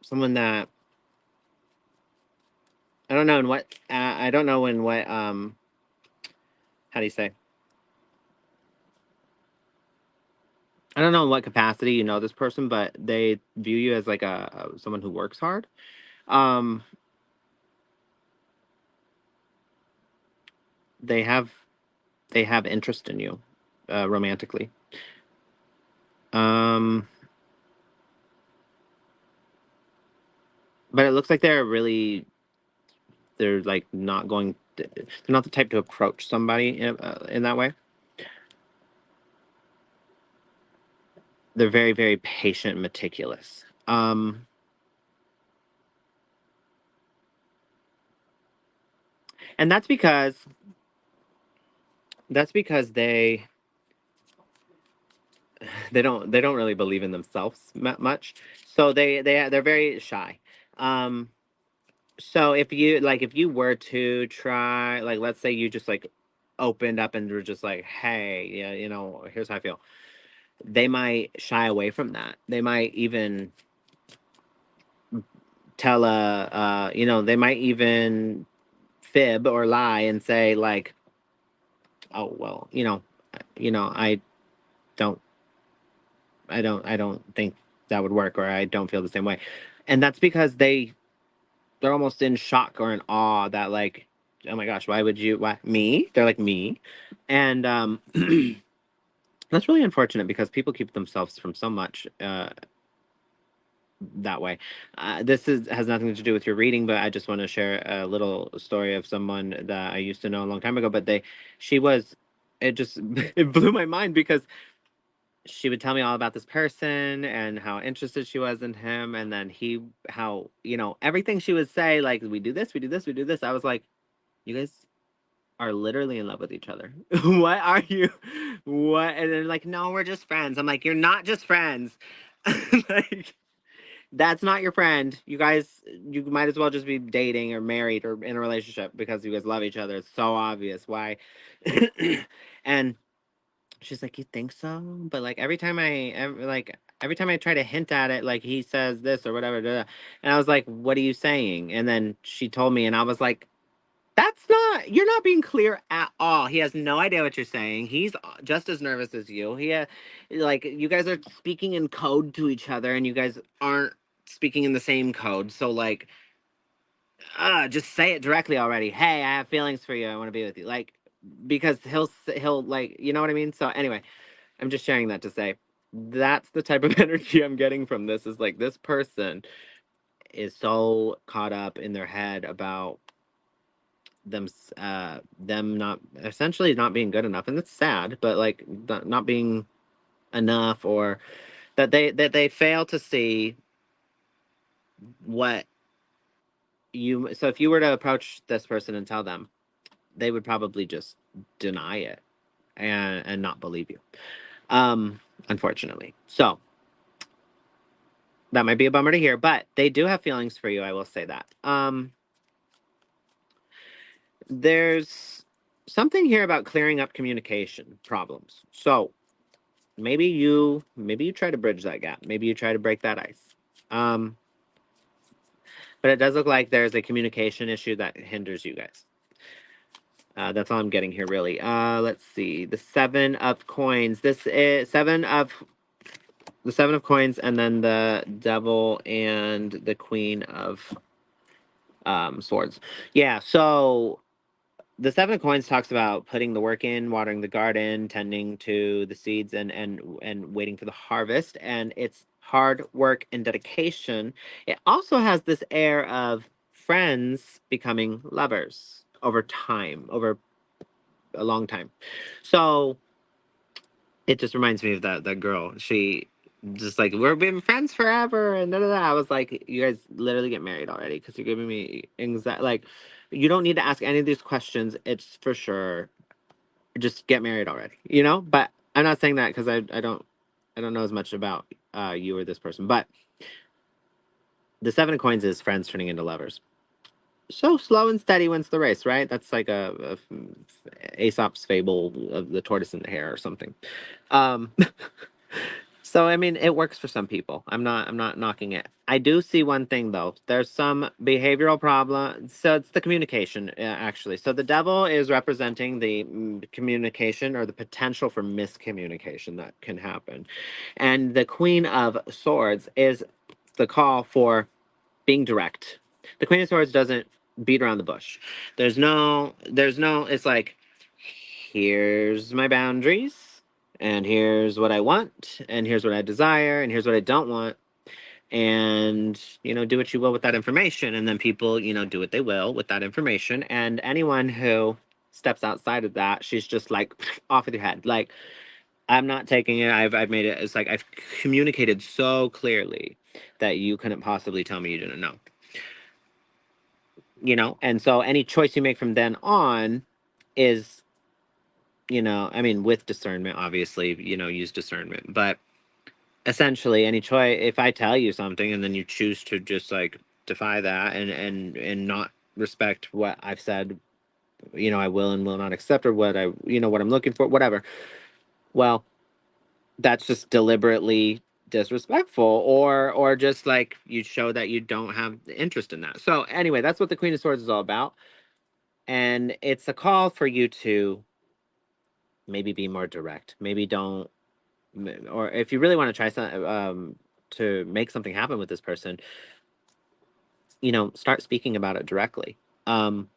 someone that I don't know in what I don't know in what how do you say? I don't know in what capacity you know this person, but they view you as like a someone who works hard. Um, they have they have interest in you, romantically. Um, but it looks like they're like not going. They're not the type to approach somebody in that way. They're very very patient, and meticulous. And that's because they don't really believe in themselves much. So they're very shy. Um, so if you were to try, like, let's say you just like opened up and were just like, hey, yeah, here's how I feel. They might shy away from that. They might even they might even fib or lie and say like, oh well, I don't I don't think that would work, or I don't feel the same way. And that's because they're almost in shock or in awe that like, oh my gosh, why me? They're like me. And that's really unfortunate because people keep themselves from so much that way. This has nothing to do with your reading, but I just want to share a little story of someone that I used to know a long time ago. But she was, it just it blew my mind because she would tell me all about this person and how interested she was in him, and then how everything she would say, like, we do this, we do this, we do this. I was like, you guys are literally in love with each other. What are you? What? And they're like, no, we're just friends. I'm like, you're not just friends. Like, that's not your friend. You might as well just be dating or married or in a relationship because you guys love each other. It's so obvious why. And she's like, you think so? But like every time like every time I try to hint at it, like he says this or whatever, and I was like, "What are you saying?" And then she told me, and I was like, "That's not. You're not being clear at all. He has no idea what you're saying. He's just as nervous as you. Like, you guys are speaking in code to each other, and you guys aren't speaking in the same code. So like, just say it directly already. Hey, I have feelings for you. I want to be with you. Like, because he'll like, you know what I mean. So anyway, I'm just sharing that to say that's the type of energy I'm getting from this. Is like this person is so caught up in their head about them not essentially not being good enough, and it's sad, but like not being enough, or that they fail to see what you. So if you were to approach this person and tell them, they would probably just deny it and not believe you, unfortunately. So that might be a bummer to hear, but they do have feelings for you, I will say that. There's something here about clearing up communication problems. So maybe you try to bridge that gap. Maybe you try to break that ice. Um, but it does look like there's a communication issue that hinders you guys. That's all I'm getting here, really. Let's see. The 7 of coins. This is the 7 of coins, and then the devil and the queen of swords. Yeah. So the 7 of coins talks about putting the work in, watering the garden, tending to the seeds, and waiting for the harvest. And it's hard work and dedication. It also has this air of friends becoming lovers over time, over a long time. So it just reminds me of that girl. She just like, we've been friends forever and da da da. I was like, you guys literally get married already because you're giving me anxiety. Like, you don't need to ask any of these questions. It's for sure. Just get married already, you know? But I'm not saying that because I don't know as much about you or this person. But the 7 of coins is friends turning into lovers. So slow and steady wins the race, right? That's like a Aesop's fable of the tortoise and the hare or something. Um, so I mean, it works for some people. I'm not knocking it. I do see one thing though. There's some behavioral problem. So it's the communication, actually. So the devil is representing the communication or the potential for miscommunication that can happen, and the queen of swords is the call for being direct. The Queen of Swords doesn't beat around the bush. There's no, it's like, here's my boundaries, and here's what I want, and here's what I desire, and here's what I don't want. And, do what you will with that information. And then people, do what they will with that information. And anyone who steps outside of that, she's just like, off with your head. Like, I'm not taking it. I've made it. It's like I've communicated so clearly that you couldn't possibly tell me you didn't know. And so any choice you make from then on is, I mean, with discernment, obviously, use discernment, but essentially any choice, if I tell you something and then you choose to just like defy that and not respect what I've said, I will and will not accept, or what I'm looking for, whatever. Well, that's just deliberately disrespectful, or just like you show that you don't have interest in that. So anyway, that's what the Queen of Swords is all about. And it's a call for you to maybe be more direct. Maybe don't, or if you really want to try to make something happen with this person, start speaking about it directly. Um,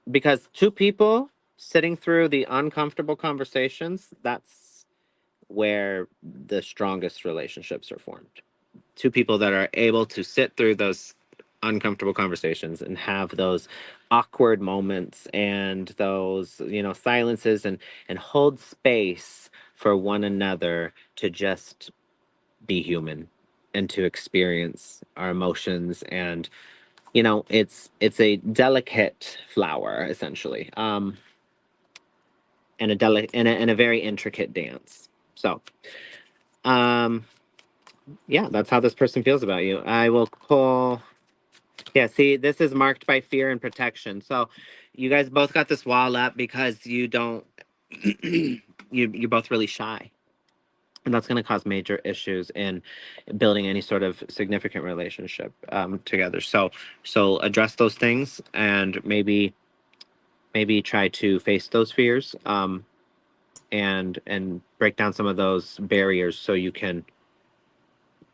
because two people sitting through the uncomfortable conversations, that's where the strongest relationships are formed. Two people that are able to sit through those uncomfortable conversations and have those awkward moments and those silences, and hold space for one another to just be human and to experience our emotions. And it's a delicate flower, essentially, and a very intricate dance. So um yeah, that's how this person feels about you. I will pull. Yeah, see, this is marked by fear and protection. So you guys both got this wall up because you don't you're both really shy. and that's going to cause major issues in building any sort of significant relationship together. So address those things, and maybe try to face those fears, and break down some of those barriers so you can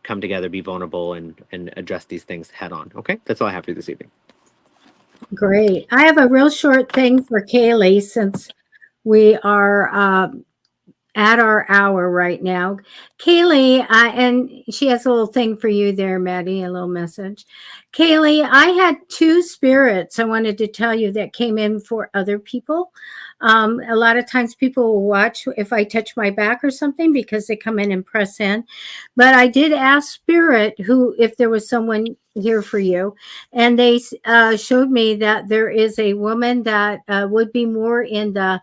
come together, be vulnerable, and address these things head on. Okay, that's all I have for you this evening. Great. I have a real short thing for Kaylee since we are at our hour right now. Kaylee, and she has a little thing for you there, Maddie, a little message. Kaylee, I had two spirits I wanted to tell you that came in for other people. A lot of times people will watch if I touch my back or something because they come in and press in. But I did ask Spirit who if there was someone here for you, and they showed me that there is a woman that would be more in the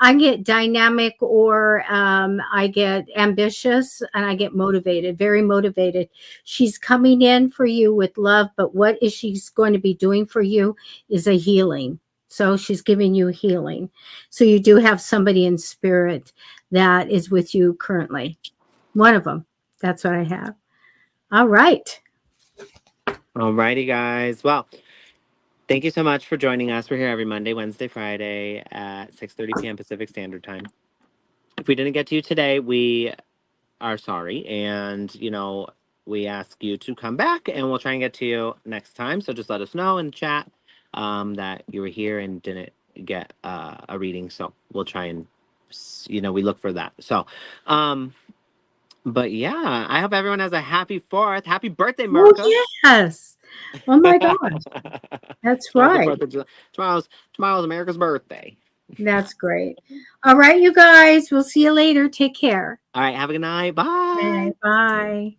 I get dynamic or I get ambitious and I get motivated, very motivated. She's coming in for you with love, but what is she's going to be doing for you is a healing. So she's giving you healing. So you do have somebody in spirit that is with you currently. One of them. That's what I have. All right. Alrighty, guys. Well, thank you so much for joining us. We're here every Monday, Wednesday, Friday at 6:30 p.m. Pacific Standard Time. If we didn't get to you today, we are sorry, and we ask you to come back, and we'll try and get to you next time. So just let us know in chat that you were here and didn't get a reading. So we'll try and we look for that. So, but yeah, I hope everyone has a happy 4th. Happy birthday, America! Oh, yes. Oh my gosh. That's Tomorrow's the right. 4th of July. Tomorrow's America's birthday. That's great. All right, you guys. We'll see you later. Take care. All right, have a good night. Bye. Okay, bye.